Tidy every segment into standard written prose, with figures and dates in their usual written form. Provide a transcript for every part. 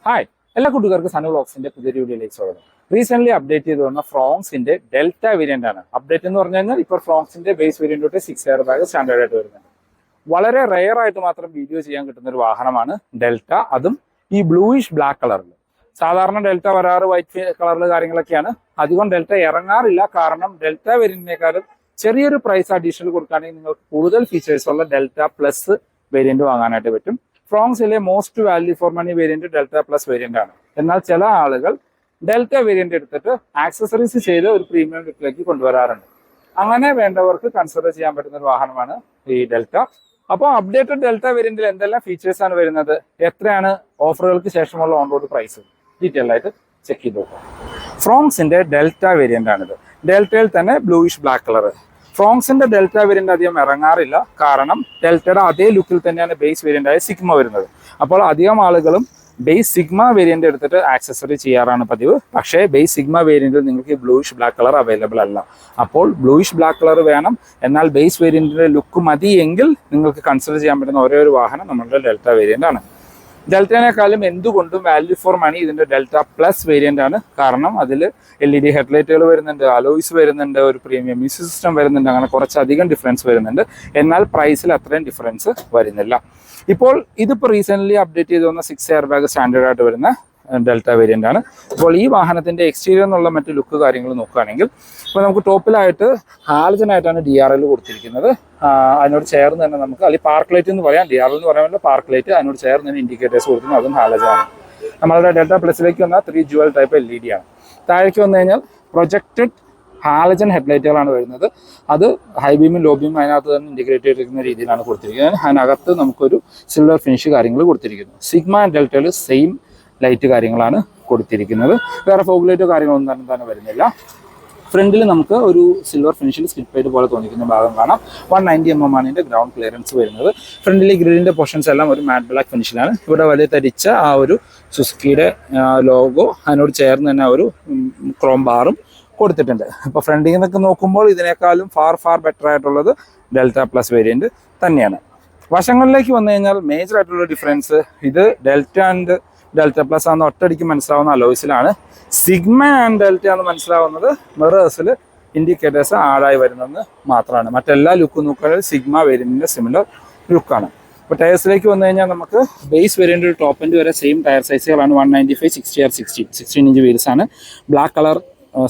Hi എല്ലാ കൂട്ടുകാർക്കും സനു വ്ളോഗ്സിന്റെ പുതിയ വീഡിയോയിലേക്ക് സ്വാഗതം. റീസെന്റ് അപ്ഡേറ്റ് ചെയ്ത് വന്ന ഫ്രോങ്സിന്റെ ഡെൽറ്റ വേരിയന്റ് ആണ്. അപ്ഡേറ്റ് എന്ന് പറഞ്ഞു കഴിഞ്ഞാൽ ഇപ്പോൾ ഫ്രോങ്സിന്റെ ബേസ് വേരിയന്റ് തൊട്ട് 6 എയർ ബാഗ് സ്റ്റാൻഡേർഡ് ആയിട്ട് വരുന്നുണ്ട്. വളരെ റെയർ ആയിട്ട് മാത്രം വീഡിയോ ചെയ്യാൻ കിട്ടുന്ന ഒരു വാഹനമാണ് ഡെൽറ്റ, അതും ഈ ബ്ലൂയിഷ് ബ്ലാക്ക് കളറിൽ. സാധാരണ ഡെൽറ്റ വരാറ് വൈറ്റ് കളറിൽ കാര്യങ്ങളൊക്കെയാണ്. അധികം ഡെൽറ്റ ഇറങ്ങാറില്ല, കാരണം ഡെൽറ്റ വേരിയന്റിനേക്കാളും ചെറിയൊരു പ്രൈസ് അഡീഷണൽ കൊടുക്കുകയാണെങ്കിൽ നിങ്ങൾക്ക് കൂടുതൽ ഫീച്ചേഴ്സ് ഉള്ള ഡെൽറ്റ പ്ലസ് വേരിയന്റ് വാങ്ങാനായിട്ട് പറ്റും. ഫ്രോങ്സിലെ most value for money variant Delta plus variant ആണ്. എന്നാൽ ചില ആളുകൾ ഡെൽറ്റ വേരിയന്റ് എടുത്തിട്ട് ആക്സസറീസ് ചെയ്ത് ഒരു പ്രീമിയം ലുക്കിലേക്ക് കൊണ്ടുവരാറുണ്ട്. അങ്ങനെ വേണ്ടവർക്ക് കൺസിഡർ ചെയ്യാൻ പറ്റുന്ന ഒരു വാഹനമാണ് ഈ ഡെൽറ്റ. അപ്പോൾ അപ്ഡേറ്റഡ് ഡെൽറ്റ വേരിയന്റിൽ എന്തെല്ലാം ഫീച്ചേഴ്സ് ആണ് വരുന്നത്, എത്രയാണ് ഓഫറുകൾക്ക് ശേഷമുള്ള ഓൺ റോഡ് പ്രൈസ്, ഡീറ്റെയിൽ ആയിട്ട് ചെക്ക് ചെയ്ത് നോക്കാം. ഫ്രോങ്സിന്റെ ഡെൽറ്റ വേരിയന്റ് ആണിത്. ഡെൽറ്റയിൽ തന്നെ ബ്ലൂയിഷ് ബ്ലാക്ക് കളർ. ഫ്രോങ്സിന്റെ ഡെൽറ്റ വേരിയന്റ് അധികം ഇറങ്ങാറില്ല, കാരണം ഡെൽറ്റയുടെ അതേ ലുക്കിൽ തന്നെയാണ് ബേസ് വേരിയന്റ് ആയ സിഗ്മ വരുന്നത്. അപ്പോൾ അധികം ആളുകളും ബേസ് സിഗ്മ വേരിയന്റ് എടുത്തിട്ട് ആക്സസറി ചെയ്യാറാണ് പതിവ്. പക്ഷേ ബേസ് സിഗ്മ വേരിയന്റിൽ നിങ്ങൾക്ക് ബ്ലൂയിഷ് ബ്ലാക്ക് കളർ അവൈലബിൾ അല്ല. അപ്പോൾ ബ്ലൂയിഷ് ബ്ലാക്ക് കളർ വേണം, എന്നാൽ ബേസ് വേരിയന്റിന്റെ ലുക്ക് മതി എങ്കിൽ നിങ്ങൾക്ക് കൺസിഡർ ചെയ്യാൻ പറ്റുന്ന ഒരേ ഒരു വാഹനം നമ്മളുടെ ഡെൽറ്റ വേരിയന്റ് ആണ്. ഡെൽറ്റേനേക്കാളും എന്തുകൊണ്ടും വാല്യൂ ഫോർ മണി ഇതിന്റെ ഡെൽറ്റ പ്ലസ് വേരിയന്റ് ആണ്. കാരണം അതിൽ LED ഹെഡ്ലൈറ്റുകൾ വരുന്നുണ്ട്, അലോയ്സ് വരുന്നുണ്ട്, ഒരു പ്രീമിയം മ്യൂസിക് സിസ്റ്റം വരുന്നുണ്ട്, അങ്ങനെ കുറച്ചധികം ഡിഫറൻസ് വരുന്നുണ്ട്. എന്നാൽ പ്രൈസിൽ അത്രയും ഡിഫറൻസ് വരുന്നില്ല. ഇപ്പോൾ ഇതിപ്പോൾ റീസെന്റ് അപ്ഡേറ്റ് ചെയ്ത് വന്ന 6 എയർ ബാഗ് സ്റ്റാൻഡേർഡ് ആയിട്ട് വരുന്ന ഡെൽറ്റ വേരിയന്റ് ആണ്. ഇപ്പോൾ ഈ വാഹനത്തിന്റെ എക്സ്റ്റീരിയർ എന്നുള്ള മറ്റ് ലുക്ക് കാര്യങ്ങൾ നോക്കുകയാണെങ്കിൽ ഇപ്പോൾ നമുക്ക് ടോപ്പിലായിട്ട് ഹാലജനായിട്ടാണ് DRL കൊടുത്തിരിക്കുന്നത്. അതിനോട് ചേർന്ന് തന്നെ നമുക്ക് അല്ലെങ്കിൽ പാർക്ക് ലൈറ്റ് എന്ന് പറയാം, DRL എന്ന് പറയാൻ പറ്റില്ല, പാർക്ക് ലൈറ്റ്. അതിനോട് ചേർന്ന് തന്നെ ഇൻഡിക്കേറ്റേഴ്സ് കൊടുക്കുന്നത്, അതും ഹാലജനാണ്. നമ്മളുടെ ഡെൽറ്റ പ്ലസിലേക്ക് വന്ന 3 ജുവൽ ടൈപ്പ് LED ആണ്. താഴേക്ക് വന്നു കഴിഞ്ഞാൽ പ്രൊജക്റ്റഡ് ഹാലജൻ ഹെഡ്ലൈറ്റുകളാണ് വരുന്നത്. അത് ഹൈ ബീമും ലോ ബീമും അതിനകത്ത് തന്നെ ഇൻറ്റിഗ്രേറ്റ് ചെയ്തിരിക്കുന്ന രീതിയിലാണ് കൊടുത്തിരിക്കുന്നത്. അതിനകത്ത് നമുക്കൊരു സിൽവർ ഫിനിഷ് കാര്യങ്ങൾ കൊടുത്തിരിക്കുന്നു. സിഗ്മ ആൻഡ് ഡെൽറ്റയിൽ സെയിം ലൈറ്റ് കാര്യങ്ങളാണ് കൊടുത്തിരിക്കുന്നത്. വേറെ ഫോഗ് ലൈറ്റോ കാര്യങ്ങളൊന്നും തന്നെ വരുന്നില്ല. ഫ്രണ്ടിൽ നമുക്ക് ഒരു സിൽവർ ഫിനിഷിൽ സ്കിഡ് പ്ലേറ്റ് പോലെ തോന്നിക്കുന്ന ഭാഗം കാണാം. 190 mm ആണ് ഇതിൻ്റെ ഗ്രൗണ്ട് ക്ലിയറൻസ് വരുന്നത്. ഫ്രണ്ടിലെ ഗ്രില്ലിൻ്റെ പോർഷൻസ് എല്ലാം ഒരു മാറ്റ് ബ്ലാക്ക് ഫിനിഷിലാണ്. ഇവിടെ വലിയ തരിച്ച ആ ഒരു സുസുക്കിയുടെ ലോഗോ, അതിനോട് ചേർന്ന് തന്നെ ഒരു ക്രോം ബാറും കൊടുത്തിട്ടുണ്ട്. ഇപ്പോൾ ഫ്രണ്ടിൽ നിന്നൊക്കെ നോക്കുമ്പോൾ ഇതിനേക്കാളും ഫാർ ബെറ്റർ ആയിട്ടുള്ളത് ഡെൽറ്റ പ്ലസ് വേരിയന്റ് തന്നെയാണ്. വശങ്ങളിലേക്ക് വന്നു കഴിഞ്ഞാൽ മേജർ ആയിട്ടുള്ള ഡിഫറൻസ്, ഇത് ഡെൽറ്റ ആൻഡ് ഡെൽറ്റ പ്ലസ് ആണെന്ന് ഒറ്റയടിക്ക് മനസ്സിലാവുന്ന അലോയ്സിലാണ്. സിഗ്മ ആൻഡ് ഡെൽറ്റ എന്ന് മനസ്സിലാവുന്നത് മിറേഴ്സിൽ ഇൻഡിക്കേറ്റേഴ്സ് ആഡായി വരുന്നതെന്ന് മാത്രമാണ്. മറ്റെല്ലാ ലുക്ക് നോക്കുകയാണെങ്കിൽ സിഗ്മ വേരിയന്റിന്റെ സിമിലർ ലുക്കാണ്. ഇപ്പോൾ ടയർസിലേക്ക് വന്നു കഴിഞ്ഞാൽ നമുക്ക് ബേസ് വേരിയന്റ് ടോപ്പ് എൻഡ് വരെ സെയിം ടയർ സൈസുകളാണ്. 195 60R16 ഇഞ്ച് വീൽസ് ആണ്. ബ്ലാക്ക് കളർ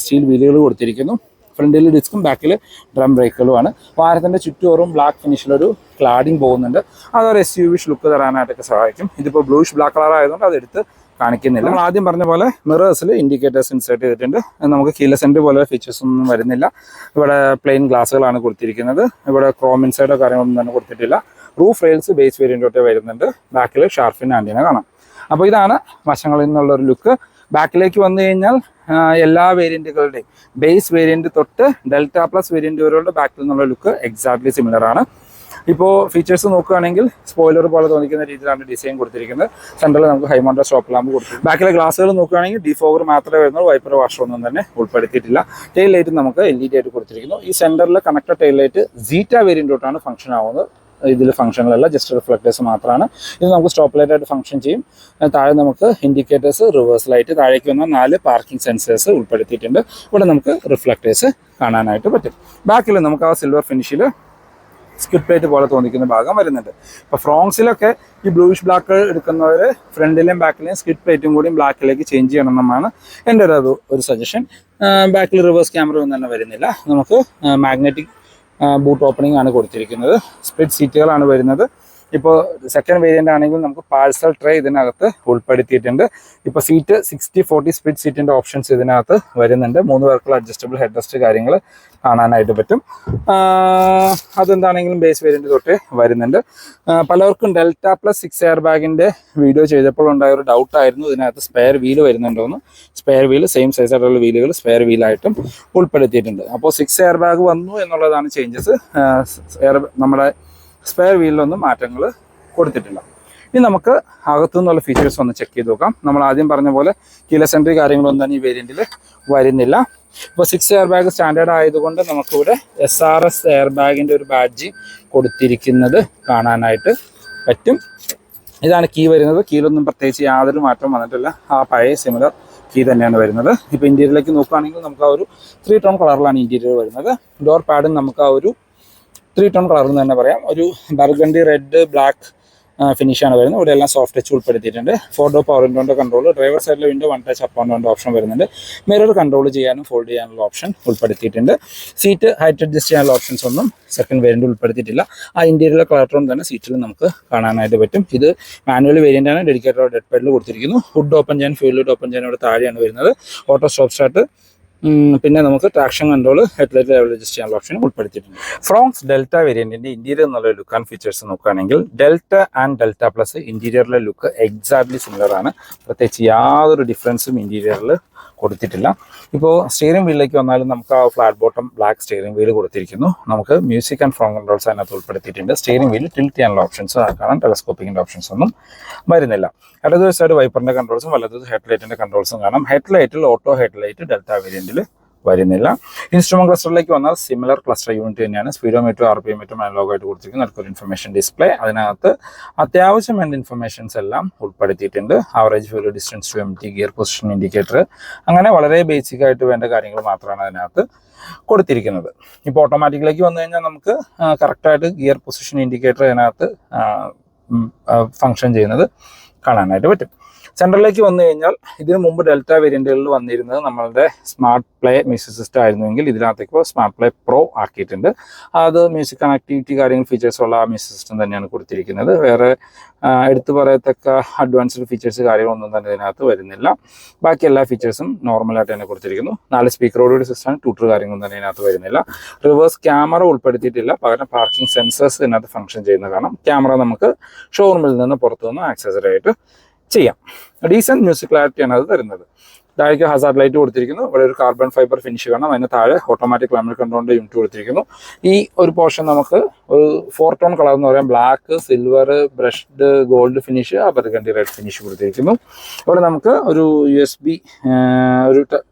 സ്റ്റീൽ വീലുകൾ കൊടുത്തിരിക്കുന്നു. ഫ്രണ്ടിൽ ഡിസ്കും ബാക്കിൽ ഡ്രം ബ്രേക്കുകളുമാണ്. വാഹനത്തിൻ്റെ ചുറ്റോറും ബ്ലാക്ക് ഫിനിഷിലൊരു ക്ലാഡിങ് പോകുന്നുണ്ട്. അതൊരു SUV ലുക്ക് തരാനായിട്ടൊക്കെ സഹായിക്കും. ഇതിപ്പോൾ ബ്ലൂയിഷ് ബ്ലാക്ക് കളർ ആയതുകൊണ്ട് അതെടുത്ത് കാണിക്കുന്നില്ല. നമ്മൾ ആദ്യം പറഞ്ഞ പോലെ മിറേഴ്സിൽ ഇൻഡിക്കേറ്റേഴ്സ് ഇൻസേർട്ട് ചെയ്തിട്ടുണ്ട്. നമുക്ക് കീലെസ് എൻട്രി പോലെ ഫീച്ചേഴ്സ് ഒന്നും വരുന്നില്ല. ഇവിടെ പ്ലെയിൻ ഗ്ലാസ്സുകളാണ് കൊടുത്തിരിക്കുന്നത്. ഇവിടെ ക്രോം ഇൻസൈഡോ കാര്യങ്ങളൊന്നും തന്നെ കൊടുത്തിട്ടില്ല. റൂഫ് റെയിൽസ് ബേസ് വേരിയൻ്റോട്ട് വരുന്നുണ്ട്. ബാക്കിൽ ഷാർഫിൻ ആൻറ്റിന കാണാം. അപ്പോൾ ഇതാണ് വശങ്ങളിൽ നിന്നുള്ളൊരു ലുക്ക്. ബാക്കിലേക്ക് വന്നു കഴിഞ്ഞാൽ എല്ലാ വേരിയൻറ്റുകളുടെയും ബേസ് വേരിയൻറ്റ് തൊട്ട് ഡെൽറ്റ പ്ലസ് വേരിയൻറ്റ് വരെയുള്ള ബാക്കിൽ നിന്നുള്ള ലുക്ക് എക്സാക്ട്ലി സിമിലർ ആണ്. ഇപ്പോൾ ഫീച്ചേഴ്സ് നോക്കുകയാണെങ്കിൽ സ്പോയിലർ പോലെ തോന്നിക്കുന്ന രീതിയിലാണ് ഡിസൈൻ കൊടുത്തിരിക്കുന്നത്. സെൻട്രൽ നമുക്ക് ഹൈമൗണ്ടഡ് സ്റ്റോപ്പ് ലാമ്പ് കൊടുത്തിട്ടുണ്ട്. ബാക്കിലെ ഗ്ലാസുകൾ നോക്കുകയാണെങ്കിൽ ഡിഫോഗർ മാത്രമേ വരുന്നുള്ളൂ, വൈപ്പർ വാഷർ ഒന്നും തന്നെ ഉൾപ്പെടുത്തിയിട്ടില്ല. ടെയിൽ ലൈറ്റ് നമുക്ക് LED ആയിട്ട് കൊടുത്തിരിക്കുന്നു. ഈ സെൻറ്ററിൽ കണക്റ്റഡ് ടെയിൽ ലൈറ്റ് സീറ്റ വേരിയൻറ്റോട്ടാണ് ഫംഗ്ഷൻ ആവുന്നത്. ഇതിൽ ഫംഗ്ഷനിലല്ല, ജസ്റ്റ് റിഫ്ലക്റ്റേഴ്സ് മാത്രമാണ്. ഇത് നമുക്ക് സ്റ്റോപ്പ് ലൈറ്റ് ആയിട്ട് ഫംഗ്ഷൻ ചെയ്യും. താഴെ നമുക്ക് ഇൻഡിക്കേറ്റേഴ്സ്, റിവേഴ്സ് ലൈറ്റ്, താഴേക്ക് വന്ന 4 പാർക്കിംഗ് സെൻസേഴ്സ് ഉൾപ്പെടുത്തിയിട്ടുണ്ട്. ഇവിടെ നമുക്ക് റിഫ്ലക്റ്റേഴ്സ് കാണാനായിട്ട് പറ്റും. ബാക്കിൽ നമുക്ക് ആ സിൽവർ ഫിനിഷിൽ സ്കിഡ് പ്ലേറ്റ് പോലെ തോന്നിക്കുന്ന ഭാഗം വരുന്നുണ്ട്. ഇപ്പോൾ ഫ്രോങ്സിലൊക്കെ ഈ ബ്ലൂയിഷ് ബ്ലാക്ക് എടുക്കുന്നവർ ഫ്രണ്ടിലെയും ബാക്കിലെയും സ്കിഡ് പ്ലേറ്റും കൂടി ബ്ലാക്കിലേക്ക് ചേഞ്ച് ചെയ്യണമെന്നാണ് എൻ്റെ ഒരു സജഷൻ. ബാക്കിൽ റിവേഴ്സ് ക്യാമറ ഒന്നും തന്നെ വരുന്നില്ല. നമുക്ക് മാഗ്നറ്റിക് ബൂട്ട് ഓപ്പണിംഗ് ആണ് കൊടുത്തിരിക്കുന്നത്. സ്പ്ലിറ്റ് സീറ്റുകളാണ് വരുന്നത്. ഇപ്പോൾ സെക്കൻഡ് വേരിയൻ്റ് ആണെങ്കിൽ നമുക്ക് പാഴ്സൽ ട്രേ ഇതിനകത്ത് ഉൾപ്പെടുത്തിയിട്ടുണ്ട്. ഇപ്പോൾ സീറ്റ് 60-40 സ്പ്ലിറ്റ് സീറ്റിൻ്റെ ഓപ്ഷൻസ് ഇതിനകത്ത് വരുന്നുണ്ട്. 3 പേർക്കുള്ള അഡ്ജസ്റ്റബിൾ ഹെഡ് റെസ്റ്റ് കാര്യങ്ങൾ കാണാനായിട്ട് പറ്റും. അതെന്താണെങ്കിലും ബേസ് വേരിയൻ്റ് തൊട്ട് വരുന്നുണ്ട്. പലർക്കും ഡെൽറ്റ പ്ലസ് 6 എയർ ബാഗിൻ്റെ വീഡിയോ ചെയ്തപ്പോൾ ഉണ്ടായ ഒരു ഡൗട്ടായിരുന്നു ഇതിനകത്ത് സ്പെയർ വീല് വരുന്നുണ്ടോയെന്ന്. സ്പെയർ വീല് സെയിം സൈസ് ആയിട്ടുള്ള വീലുകൾ സ്പെയർ വീലായിട്ടും ഉൾപ്പെടുത്തിയിട്ടുണ്ട്. അപ്പോൾ 6 എയർ ബാഗ് വന്നു എന്നുള്ളതാണ് ചേഞ്ചസ്. നമ്മുടെ സ്പെയർ വീലിലൊന്നും മാറ്റങ്ങൾ കൊടുത്തിട്ടില്ല. ഇനി നമുക്ക് അകത്തു നിന്നുള്ള ഫീച്ചേഴ്സ് ഒന്ന് ചെക്ക് ചെയ്ത് നോക്കാം. നമ്മൾ ആദ്യം പറഞ്ഞ പോലെ കീലെസ് എൻട്രി കാര്യങ്ങളൊന്നും തന്നെ ഈ വേരിയൻറ്റിൽ വരുന്നില്ല. ഇപ്പോൾ 6 എയർ ബാഗ് സ്റ്റാൻഡേർഡ് ആയതുകൊണ്ട് നമുക്കിവിടെ SRS എയർ ബാഗിൻ്റെ ഒരു ബാഡ്ജ് കൊടുത്തിരിക്കുന്നത് കാണാനായിട്ട് പറ്റും. ഇതാണ് കീ വരുന്നത്. കീയിലൊന്നും പ്രത്യേകിച്ച് യാതൊരു മാറ്റം വന്നിട്ടില്ല. ആ പഴയ സിമിലർ കീ തന്നെയാണ് വരുന്നത്. ഇപ്പോൾ ഇന്റീരിയറിലേക്ക് നോക്കുകയാണെങ്കിൽ നമുക്ക് ആ ഒരു 3 ടോൺ കളറിലാണ് ഇന്റീരിയർ വരുന്നത്. ഡോർ പാഡും നമുക്ക് ആ ഒരു 3 ടോൺ കളറിൽ നിന്ന് തന്നെ പറയാം. ഒരു ബർഗണ്ടി റെഡ് ബ്ലാക്ക് ഫിനിഷാണ് വരുന്നത്. ഇവിടെ എല്ലാം സോഫ്റ്റ് ടച്ച് ഉൾപ്പെടുത്തിയിട്ടുണ്ട്. 4 ഡോർ പവർ വിൻഡോൻ്റെ കൺട്രോൾ, ഡ്രൈവർ സൈഡിലെ window 1 touch up and down option വരുന്നുണ്ട്. മിറർ കൺട്രോൾ ചെയ്യാനും ഫോൾഡ് ചെയ്യാനുള്ള ഓപ്ഷൻ ഉൾപ്പെടുത്തിയിട്ടുണ്ട്. സീറ്റ് ഹൈറ്റ് അഡ്ജസ്റ്റ് ചെയ്യാനുള്ള ഓപ്ഷൻസ് ഒന്നും സെക്കൻഡ് വേരിയൻ്റ് ഉൾപ്പെടുത്തിയിട്ടില്ല. ആ ഇന്റീരിയർ കളർ തന്നെ സീറ്റിൽ നമുക്ക് കാണാനായിട്ട് പറ്റും. ഇത് മാനുവൽ വേരിയൻ്റ് ആണ്. ഡെഡിക്കേറ്റഡ് ഡെഡ് പെഡൽ കൊടുത്തിരിക്കുന്നു. ഹുഡ് ഓപ്പൺ ചെയ്യാൻ, ഫ്യൂൽ ലിഡ് ഓപ്പൺ ചെയ്യാൻ ഇവിടെ താഴെയാണ് വരുന്നത്. ഓട്ടോ സ്റ്റോപ്പ് സ്റ്റാർട്ട്, പിന്നെ നമുക്ക് traction control, headlight level adjust ചെയ്യാനുള്ള ഓപ്ഷൻ ഉൾപ്പെടുത്തിയിട്ടുണ്ട്. ഫ്രോങ്സ് ഡെൽറ്റ വേരിയന്റിന്റെ ഇന്റീരിയർ എന്നുള്ള ലുക്ക് ആൻഡ് ഫീച്ചേഴ്സ് നോക്കുകയാണെങ്കിൽ ഡെൽറ്റ ആൻഡ് ഡെൽറ്റ പ്ലസ് ഇന്റീരിയറിലെ ലുക്ക് എക്സാക്ട്ലി സിമിലർ ആണ്. പ്രത്യേകിച്ച് യാതൊരു ഡിഫറൻസും ഇന്റീരിയറിൽ കൊടുത്തിട്ടില്ല. ഇപ്പോൾ സ്റ്റിയറിംഗ് വീലിലേക്ക് വന്നാലും നമുക്ക് ആ flat bottom black steering wheel കൊടുത്തിരിക്കുന്നു. നമുക്ക് മ്യൂസിക് ആൻഡ് ഫ്രോം കൺട്രോൾസ് അതിനകത്ത് ഉൾപ്പെടുത്തിയിട്ടുണ്ട്. സ്റ്റിയറിംഗ് വീൽ ടിൽറ്റ് ചെയ്യാനുള്ള ഓപ്ഷൻസ് കാണാൻ, ടെലസ്കോപ്പിക്കിൻ്റെ ഓപ്ഷൻസ് ഒന്നും വരുന്നില്ല. ഇടത് സൈഡ് വൈപ്പറിൻ്റെ കൺട്രോൾസും വലത് ഹെഡ്ലൈറ്റിൻ്റെ കൺട്രോൾസും കാണാം. ഹെഡ്ലൈറ്റിൽ ഓട്ടോ ഹെഡ്ലൈറ്റ് ഡെൽറ്റ വേരിയന്റിൽ വരുന്നില്ല. ഇൻസ്ട്രുമെന്റ് ക്ലസ്റ്ററിലേക്ക് വന്നാൽ സിമിലർ ക്ലസ്റ്റർ യൂണിറ്റ് തന്നെയാണ്. സ്പീഡോമീറ്റർ, RPM അനലോഗായിട്ട് കൊടുത്തിരിക്കുന്നു. അടുത്തൊരു ഇൻഫർമേഷൻ ഡിസ്പ്ലേ, അതിനകത്ത് അത്യാവശ്യം വേണ്ട ഇൻഫർമേഷൻസ് എല്ലാം ഉൾപ്പെടുത്തിയിട്ടുണ്ട്. Average fuel distance to empty, gear position indicator, അങ്ങനെ വളരെ ബേസിക് ആയിട്ട് വേണ്ട കാര്യങ്ങൾ മാത്രമാണ് അതിനകത്ത് കൊടുത്തിരിക്കുന്നത്. ഇപ്പോൾ ഓട്ടോമാറ്റിക്കിലേക്ക് വന്നു കഴിഞ്ഞാൽ നമുക്ക് കറക്റ്റായിട്ട് ഗിയർ പൊസിഷൻ ഇൻഡിക്കേറ്റർ അതിനകത്ത് ഫങ്ഷൻ ചെയ്യുന്നത് കാണാനായിട്ട് പറ്റും. സെൻട്രലിലേക്ക് വന്നു കഴിഞ്ഞാൽ ഇതിനു മുമ്പ് ഡെൽറ്റ വേരിയന്റുകളിൽ വന്നിരുന്നത് നമ്മളുടെ സ്മാർട്ട് പ്ലേ മ്യൂസിക് സിസ്റ്റം ആയിരുന്നുവെങ്കിൽ ഇതിനകത്തേക്ക് ഇപ്പോൾ സ്മാർട്ട് പ്ലേ പ്രോ ആക്കിയിട്ടുണ്ട്. അത് മ്യൂസിക് കണക്ടിവിറ്റി കാര്യങ്ങൾ ഫീച്ചേഴ്സ് ഉള്ള ആ മ്യൂസിക് സിസ്റ്റം തന്നെയാണ് കൊടുത്തിരിക്കുന്നത്. വേറെ എടുത്തു പറയത്തക്ക അഡ്വാൻസ്ഡ് ഫീച്ചേഴ്സ് കാര്യങ്ങളൊന്നും തന്നെ ഇതിനകത്ത് വരുന്നില്ല. ബാക്കി എല്ലാ ഫീച്ചേഴ്സും നോർമലായിട്ട് തന്നെ കൊടുത്തിരിക്കുന്നു. 4 സ്പീക്കറോടുകൂടി സിസ്റ്റമാണ്. ട്യൂട്ടർ കാര്യങ്ങളൊന്നും തന്നെ ഇതിനകത്ത് വരുന്നില്ല. റിവേഴ്സ് ക്യാമറ ഉൾപ്പെടുത്തിയിട്ടില്ല. പകരം പാർക്കിംഗ് സെൻസേഴ്സ് ഇതിനകത്ത് ഫംഗ്ഷൻ ചെയ്യുന്ന കാണാം. ക്യാമറ നമുക്ക് ഷോറൂമിൽ നിന്ന് പുറത്തുനിന്ന് ആക്സസറി ആയിട്ട് ചെയ്യാം. ഡീസൻറ്റ് മ്യൂസിക് ക്ലാരിറ്റിയാണ് അത് തരുന്നത്. താഴേക്ക് ഹസാർഡ് ലൈറ്റ് കൊടുത്തിരിക്കുന്നു. ഇവിടെ ഒരു കാർബൺ ഫൈബർ ഫിനിഷ് കാണാം. അതിന് താഴെ ഓട്ടോമാറ്റിക് ക്ലൈമറ്റ് കൺട്രോളിൻ്റെ യൂണിറ്റ് കൊടുത്തിരിക്കുന്നു. ഈ ഒരു പോർഷൻ നമുക്ക് ഒരു 4 ടോൺ കളർ എന്ന് പറയാം. Black, silver, brushed gold finish, burgundy red finish കൊടുത്തിരിക്കുന്നു. ഇവിടെ നമുക്ക് ഒരു USB ഒരു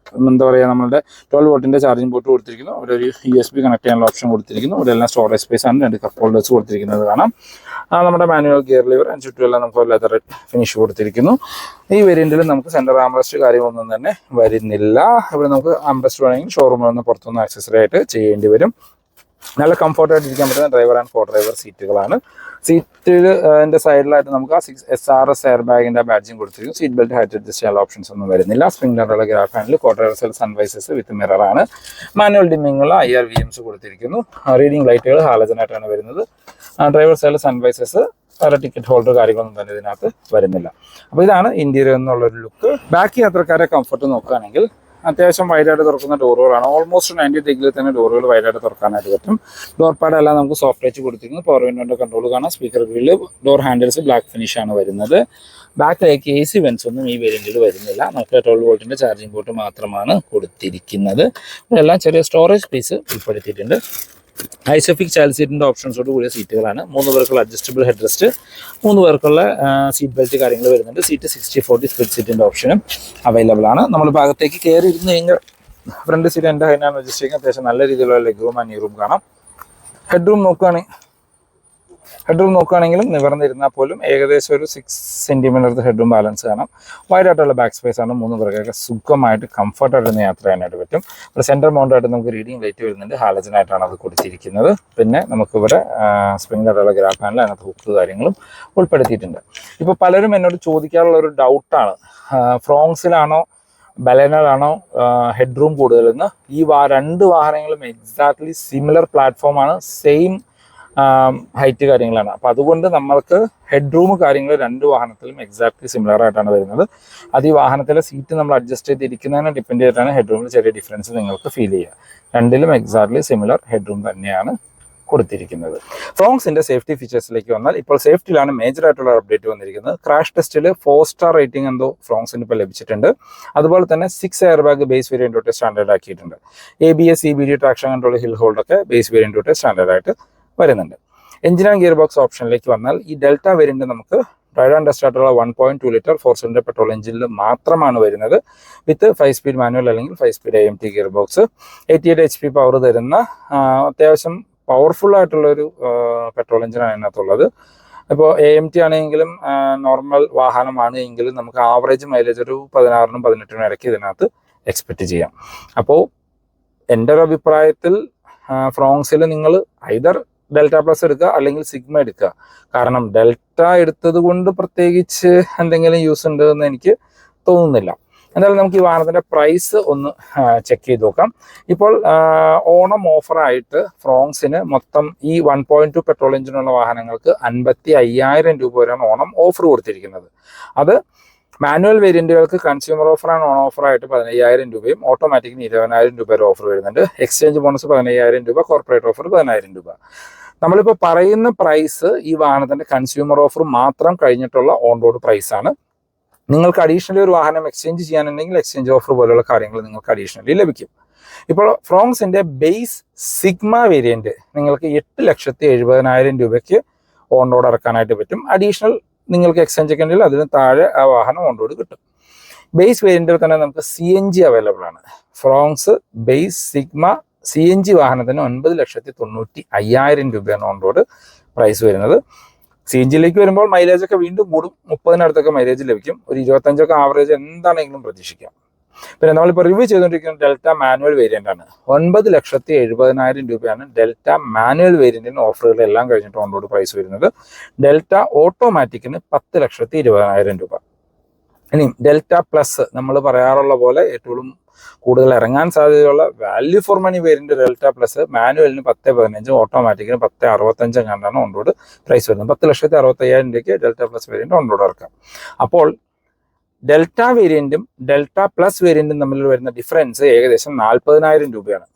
എന്താ പറയുക, നമ്മളുടെ 12 വോൾട്ടിൻ്റെ ചാർജിങ് പോർട്ട് കൊടുത്തിരിക്കുന്നു. ഇവിടെ ഒരു USB കണക്ട് ചെയ്യാനുള്ള ഓപ്ഷൻ കൊടുത്തിരിക്കുന്നു. ഇവിടെ എല്ലാം സ്റ്റോറേജ് സ്പേസ് ആണ്. 2 കപ്പ് ഹോൾഡേഴ്സ് കൊടുത്തിരിക്കുന്നത് കാണാം. നമ്മുടെ മാനുവൽ ഗിയർ ലിവർ അതിന് ചുറ്റുമെല്ലാം നമുക്ക് ലെതർ ഫിനിഷ് കൊടുത്തിരിക്കുന്നു. ഈ വേരിയന്റിൽ നമുക്ക് സെന്റർ ആംറസ്റ്റ് കാര്യങ്ങളൊന്നും തന്നെ വരുന്നില്ല. ഇവിടെ നമുക്ക് ആംറസ്റ്റ് വേണമെങ്കിൽ ഷോറൂമിൽ നിന്ന് പുറത്തുനിന്ന് ആക്സസറി ആയിട്ട് ചെയ്യേണ്ടി വരും. നല്ല കംഫർട്ടായിട്ട് ഇരിക്കാൻ പറ്റുന്ന ഡ്രൈവർ ആൻഡ് കോ ഡ്രൈവർ സീറ്റുകളാണ്. സീറ്റിൽ എൻ്റെ സൈഡിലായിട്ട് നമുക്ക് ആ 6 SRS എയർ ബാഗിൻ്റെ ബാഡ്ജിങ് കൊടുത്തിരിക്കും. സീറ്റ് ബെൽറ്റ് ഹൈറ്റ് അഡ്ജസ്റ്റ് ചെയ്യാനുള്ള ഓപ്ഷൻസ് ഒന്നും വരുന്നില്ല. സ്പ്രിംഗ് ലോഡറുള്ള grab handle, co driver side sun visors with മിററാണ്. മാനുവൽ ഡിമ്മിങ്ങുള്ള IR VMs കൊടുത്തിരിക്കുന്നു. റീഡിംഗ് ലൈറ്റുകൾ ഹാലജനായിട്ടാണ് വരുന്നത്. ഡ്രൈവർ സൈഡിൽ സൺവൈസസ്, വേറെ ടിക്കറ്റ് ഹോൾഡർ കാര്യങ്ങളൊന്നും തന്നെ ഇതിനകത്ത് വരുന്നില്ല. അപ്പോൾ ഇതാണ് ഇന്റീരിയർ എന്നുള്ളൊരു ലുക്ക്. ബാക്കി യാത്രക്കാരെ കംഫർട്ട് നോക്കുകയാണെങ്കിൽ അത്യാവശ്യം വൈഡായിട്ട് തുറക്കുന്ന ഡോറുകളാണ്. ഓൾമോസ്റ്റ് 90 ഡിഗ്രിയിൽ തന്നെ ഡോറുകൾ വൈഡായിട്ട് തുറക്കാനായിട്ട് പറ്റും. ഡോർ പാഡ് എല്ലാം നമുക്ക് സോഫ്റ്റ് ടച്ച് കൊടുത്തിരിക്കുന്നു. പവർ വിൻഡോൻ്റെ കൺട്രോൾ കാണാം. Speaker grill, door handles black finish ആണ് വരുന്നത്. ബാക്കിലേക്ക് AC വെൻസ് ഒന്നും ഈ വേരിയന്റിൽ വരുന്നില്ല. നമുക്ക് 12 വോൾട്ടിൻ്റെ ചാർജിങ് പോർട്ട് മാത്രമാണ് കൊടുത്തിരിക്കുന്നത്. എല്ലാം ചെറിയ സ്റ്റോറേജ് സ്പേസ് ഉൾപ്പെടുത്തിയിട്ടുണ്ട്. ഐസോഫിക് ചൈൽഡ് സീറ്റിൻ്റെ ഓപ്ഷൻസോട് കൂടിയ സീറ്റുകളാണ്. 3 പേർക്കുള്ള അഡ്ജസ്റ്റബിൾ ഹെഡ് റെസ്റ്റ്, 3 പേർക്കുള്ള സീറ്റ് ബെൽറ്റ് കാര്യങ്ങൾ വരുന്നുണ്ട്. സീറ്റ് 60/40 സ്പ്ലിറ്റ് സീറ്റിൻ്റെ ഓപ്ഷനും അവൈലബിൾ ആണ്. നമ്മൾ ഭാഗത്തേക്ക് കയറി ഇരുന്ന് കഴിഞ്ഞാൽ ഫ്രണ്ട് സീറ്റ് എൻ്റെ ഹൈനാണ് അഡ്ജസ്റ്റ് ചെയ്യുന്നത്. അത്യാവശ്യം നല്ല രീതിയിലുള്ള ലെഗ് റൂം ആൻഡ് നീ റൂം കാണാം. ഹെഡ് റൂം നോക്കുകയാണെങ്കിലും നിവർന്നിരുന്നാൽ പോലും ഏകദേശം ഒരു 6 സെൻറ്റിമീറ്റർ ഹെഡ് റൂം ബാലൻസ് കാണാം. വൈഡായിട്ടുള്ള ബാക്ക് സ്പേസ് ആണ്. 3 പേർക്കൊക്കെ സുഖമായിട്ട് കംഫർട്ടായിട്ട് യാത്ര ചെയ്യാനായിട്ട് പറ്റും. ഇവിടെ സെൻറ്റർ മൗണ്ടായിട്ട് നമുക്ക് റീഡിംഗ് ലൈറ്റ് വരുന്നുണ്ട്. ഹാലജനായിട്ടാണ് അത് കൊടുത്തിരിക്കുന്നത്. പിന്നെ നമുക്കിവിടെ സ്പ്രിംഗ് ലോഡറുള്ള ഗ്രാഫ് ഹാൻഡിൽ, അതിനകത്ത് ഹുക്ക് കാര്യങ്ങളും ഉൾപ്പെടുത്തിയിട്ടുണ്ട്. ഇപ്പോൾ പലരും എന്നോട് ചോദിക്കാറുള്ള ഒരു ഡൗട്ടാണ്, ഫ്രോങ്സിലാണോ ബലേനോയിലാണോ ഹെഡ് റൂം കൂടുതലെന്ന്. ഈ 2 വാഹനങ്ങളും എക്സാക്ട്ലി സിമിലർ പ്ലാറ്റ്ഫോമാണ്, സെയിം ഹൈറ്റ് കാര്യങ്ങളാണ്. അപ്പോൾ അതുകൊണ്ട് നമ്മൾക്ക് ഹെഡ് റൂം കാര്യങ്ങൾ 2 വാഹനത്തിലും എക്സാക്ട്ലി സിമിലർ ആയിട്ടാണ് വരുന്നത്. അത് ഈ വാഹനത്തിലെ സീറ്റ് നമ്മൾ അഡ്ജസ്റ്റ് ചെയ്തിരിക്കുന്നതിനെ ഡിപ്പെൻഡ് ചെയ്തിട്ടാണ് ഹെഡ് റൂമിൽ ചെറിയ ഡിഫറൻസ് നിങ്ങൾക്ക് ഫീൽ ചെയ്യുക. 2ലും എക്സാക്ട്ലി സിമിലർ ഹെഡ് റൂം തന്നെയാണ് കൊടുത്തിരിക്കുന്നത്. ഫ്രോങ്സിന്റെ സേഫ്റ്റി ഫീച്ചേഴ്സിലേക്ക് വന്നാൽ ഇപ്പോൾ സേഫ്റ്റിയിലാണ് മേജർ ആയിട്ടുള്ള അപ്ഡേറ്റ് വന്നിരിക്കുന്നത്. ക്രാഷ് ടെസ്റ്റിൽ 4 സ്റ്റാർ റേറ്റിംഗ് എന്തോ ഫ്രോങ്സിന് ഇപ്പോൾ ലഭിച്ചിട്ടുണ്ട്. അതുപോലെ തന്നെ 6 എയർ ബാഗ് ബേസ് വേരിയന്റ് തൊട്ട് സ്റ്റാൻഡേർഡ് ആക്കിയിട്ടുണ്ട്. ABS, EBD, traction control, hill hold ഒക്കെ ബേസ് വേരിയന്റ് തൊട്ട് സ്റ്റാൻഡേർഡ് ആയിട്ട് വരുന്നുണ്ട്. എഞ്ചിൻ ആൻഡ് ഗിയർ ബോക്സ് ഓപ്ഷനിലേക്ക് വന്നാൽ ഈ ഡെൽറ്റ വേരിയന്റ് നമുക്ക് ഡ്രൈവ് ആൻഡ് ടെസ്റ്റ് ആയിട്ടുള്ള 1.2 ലിറ്റർ 4 സിലിണ്ടർ പെട്രോൾ എഞ്ചിനിൽ മാത്രമാണ് വരുന്നത്. വിത്ത് 5 സ്പീഡ് മാനുവൽ അല്ലെങ്കിൽ 5 speed AMT gear box. 88 HP power തരുന്ന അത്യാവശ്യം പവർഫുൾ ആയിട്ടുള്ളൊരു പെട്രോൾ എഞ്ചിനാണ് അതിനകത്തുള്ളത്. ഇപ്പോൾ AMT ആണെങ്കിലും നോർമൽ വാഹനമാണ് എങ്കിലും നമുക്ക് ആവറേജ് മൈലേജ് ഒരു 16-നും 18-നും ഇടയ്ക്ക് ഇതിനകത്ത് എക്സ്പെക്റ്റ് ചെയ്യാം. അപ്പോൾ എൻ്റെ ഒരു അഭിപ്രായത്തിൽ ഫ്രോങ്സിൽ നിങ്ങൾ ഐദർ ഡെൽറ്റ പ്ലസ് എടുക്കുക അല്ലെങ്കിൽ സിഗ്മ എടുക്കുക. കാരണം ഡെൽറ്റ എടുത്തത് കൊണ്ട് പ്രത്യേകിച്ച് എന്തെങ്കിലും യൂസ് ഉണ്ട് എന്ന് എനിക്ക് തോന്നുന്നില്ല. എന്തായാലും നമുക്ക് ഈ വാഹനത്തിൻ്റെ പ്രൈസ് ഒന്ന് ചെക്ക് ചെയ്ത് നോക്കാം. ഇപ്പോൾ ഓണം ഓഫറായിട്ട് ഫ്രോങ്സിന് മൊത്തം ഈ 1.2 പെട്രോൾ എഞ്ചിനുള്ള വാഹനങ്ങൾക്ക് 55,000 രൂപ വരെയാണ് ഓണം ഓഫർ കൊടുത്തിരിക്കുന്നത്. അത് മാനുവൽ വേരിയന്റുകൾക്ക് കൺസ്യൂമർ ഓഫറാണ് ഓൺ ഓഫറായിട്ട് 15,000 രൂപയും ഓട്ടോമാറ്റിക്കിന് 20,000 രൂപ വരെ ഓഫർ വരുന്നുണ്ട്. എക്സ്ചേഞ്ച് ബോണസ് 15,000 രൂപ, കോർപ്പറേറ്റ് ഓഫർ 10,000 രൂപ. നമ്മളിപ്പോൾ പറയുന്ന പ്രൈസ് ഈ വാഹനത്തിൻ്റെ കൺസ്യൂമർ ഓഫർ മാത്രം കഴിഞ്ഞിട്ടുള്ള ഓൺ റോഡ് പ്രൈസാണ്. നിങ്ങൾക്ക് അഡീഷണലി ഒരു വാഹനം എക്സ്ചേഞ്ച് ചെയ്യാനുണ്ടെങ്കിൽ എക്സ്ചേഞ്ച് ഓഫർ പോലുള്ള കാര്യങ്ങൾ നിങ്ങൾക്ക് അഡീഷണലി ലഭിക്കും. ഇപ്പോൾ ഫ്രോങ്സിൻ്റെ ബേസ് സിഗ്മ വേരിയൻറ്റ് നിങ്ങൾക്ക് 8,70,000 രൂപയ്ക്ക് ഓൺ റോഡ് ഇറക്കാനായിട്ട് പറ്റും. അഡീഷണൽ നിങ്ങൾക്ക് എക്സ്ചേഞ്ച് ഒക്കെ ഉണ്ടെങ്കിൽ അതിന് താഴെ ആ വാഹനം ഓൺ റോഡ് കിട്ടും. ബേസ് വേരിയൻറ്റിൽ തന്നെ നമുക്ക് CNG അവൈലബിൾ ആണ്. ഫ്രോങ്സ് ബേസ് സിഗ്മ CNG വാഹനത്തിന് 9,90,500 രൂപയാണ് ഓൺ റോഡ് പ്രൈസ് വരുന്നത്. CNGയിലേക്ക് വരുമ്പോൾ മൈലേജ് ഒക്കെ വീണ്ടും കൂടും. 30-നടുത്തൊക്കെ മൈലേജ് ലഭിക്കും. ഒരു 25 ആവറേജ് എന്താണെങ്കിലും പ്രതീക്ഷിക്കാം. പിന്നെ നമ്മളിപ്പോൾ റിവ്യൂ ചെയ്തുകൊണ്ടിരിക്കുന്ന ഡെൽറ്റ മാനുവൽ വേരിയൻ്റ് ആണ്. 9,70,000 രൂപയാണ് ഡെൽറ്റ മാനുവൽ വേരിയൻറ്റിന് ഓഫറുകളെല്ലാം കഴിഞ്ഞിട്ട് ഓൺ റോഡ് പ്രൈസ് വരുന്നത്. ഡെൽറ്റ ഓട്ടോമാറ്റിക്കിന് 10,20,000 രൂപ. ഇനിയും ഡെൽറ്റ പ്ലസ് നമ്മൾ പറയാറുള്ള പോലെ ഏറ്റവും കൂടുതൽ ഇറങ്ങാൻ സാധ്യതയുള്ള value for money variant Delta plus മാനുവലിന് 10,15, ഓട്ടോമാറ്റിക്കിന് 10,65 കണ്ടാണ് ഓൺ റോഡ് പ്രൈസ് വരുന്നത്. 10,65,000 രൂപയ്ക്ക് Delta plus variant on road ഇറക്കാം. അപ്പോൾ ഡെൽറ്റ വേരിയന്റും ഡെൽറ്റ പ്ലസ് വേരിയന്റും തമ്മിൽ വരുന്ന ഡിഫറൻസ് ഏകദേശം 40,000 രൂപയാണ്.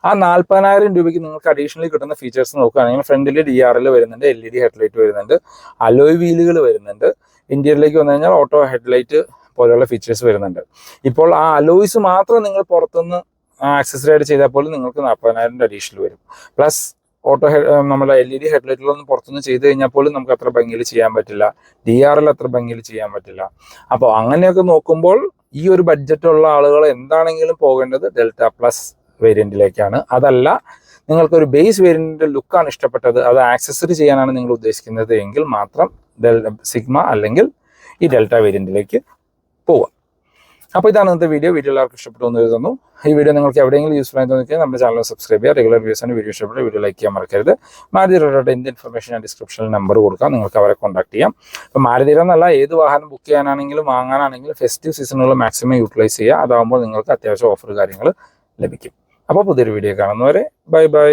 ആ 40,000 രൂപയ്ക്ക് നിങ്ങൾക്ക് അഡീഷണലി കിട്ടുന്ന ഫീച്ചേഴ്സ് നോക്കുകയാണെങ്കിൽ ഫ്രണ്ടിൽ DRL വരുന്നുണ്ട്, LED ഹെഡ്ലൈറ്റ് വരുന്നുണ്ട്, അലോയ് വീലുകൾ വരുന്നുണ്ട്. ഇന്റീരിയറിലേക്ക് വന്നു കഴിഞ്ഞാൽ ഓട്ടോ ഹെഡ്ലൈറ്റ് പോലെയുള്ള ഫീച്ചേഴ്സ് വരുന്നുണ്ട്. ഇപ്പോൾ ആ അലോയ്സ് മാത്രം നിങ്ങൾ പുറത്തുനിന്ന് ആക്സസറി ആയിട്ട് ചെയ്താൽ പോലും നിങ്ങൾക്ക് 40,000 അഡീഷണൽ വരും. പ്ലസ് നമ്മുടെ LED ഹെഡ്ലൈറ്റിലൊന്നും പുറത്തുനിന്ന് ചെയ്ത് കഴിഞ്ഞാൽ പോലും നമുക്ക് അത്ര ഭംഗിയിൽ ചെയ്യാൻ പറ്റില്ല. DRL അത്ര ഭംഗിയിൽ ചെയ്യാൻ പറ്റില്ല. അപ്പോൾ അങ്ങനെയൊക്കെ നോക്കുമ്പോൾ ഈ ഒരു ബഡ്ജറ്റുള്ള ആളുകൾ എന്താണെങ്കിലും പോകേണ്ടത് ഡെൽറ്റ പ്ലസ് വേരിയന്റിലേക്കാണ്. അതല്ല നിങ്ങൾക്കൊരു ബേസ് വേരിയന്റിന്റെ ലുക്കാണ് ഇഷ്ടപ്പെട്ടത്, അത് ആക്സസറി ചെയ്യാനാണ് നിങ്ങൾ ഉദ്ദേശിക്കുന്നത് എങ്കിൽ മാത്രം സിഗ്മ അല്ലെങ്കിൽ ഈ ഡെൽറ്റ വേരിയന്റിലേക്ക് പോവാം. അപ്പോൾ ഇതാണ് ഇന്നത്തെ വീഡിയോ. എല്ലാവർക്കും ഇഷ്ടപ്പെട്ടു എന്ന് കരുതുന്നു. ഈ വീഡിയോ നിങ്ങൾക്ക് എവിടെയെങ്കിലും യൂസ്ഫുൾ ആയി തോന്നിയാൽ നമ്മുടെ ചാനൽ സബ്സ്ക്രൈബ് ചെയ്യുക. റെഗുലർ വ്യൂസാണ് വീഡിയോ ഇഷ്ടപ്പെട്ട വീഡിയോ ലൈക്ക് ചെയ്യാൻ മറക്കരുത്. മാരുതിയുടെ എന്ത് ഇൻഫർമേഷൻ ഞാൻ ഡിസ്ക്രിപ്ഷനിൽ നമ്പർ കൊടുക്കാം, നിങ്ങൾക്ക് അവരെ കോൺടാക്ട് ചെയ്യാം. ഇപ്പോൾ മാരുതിയുടെ എന്നല്ല, ഏത് വാഹനം ബുക്ക് ചെയ്യാനാണെങ്കിലും വാങ്ങാനാണെങ്കിലും ഫെസ്റ്റീവ് സീസണുകൾ മാക്സിമം യൂട്ടിലൈസ് ചെയ്യുക. അതാകുമ്പോൾ നിങ്ങൾക്ക് അത്യാവശ്യം ഓഫർ കാര്യങ്ങൾ ലഭിക്കും. അപ്പോൾ പുതിയൊരു വീഡിയോ കാണുന്നവരെ ബൈ ബൈ.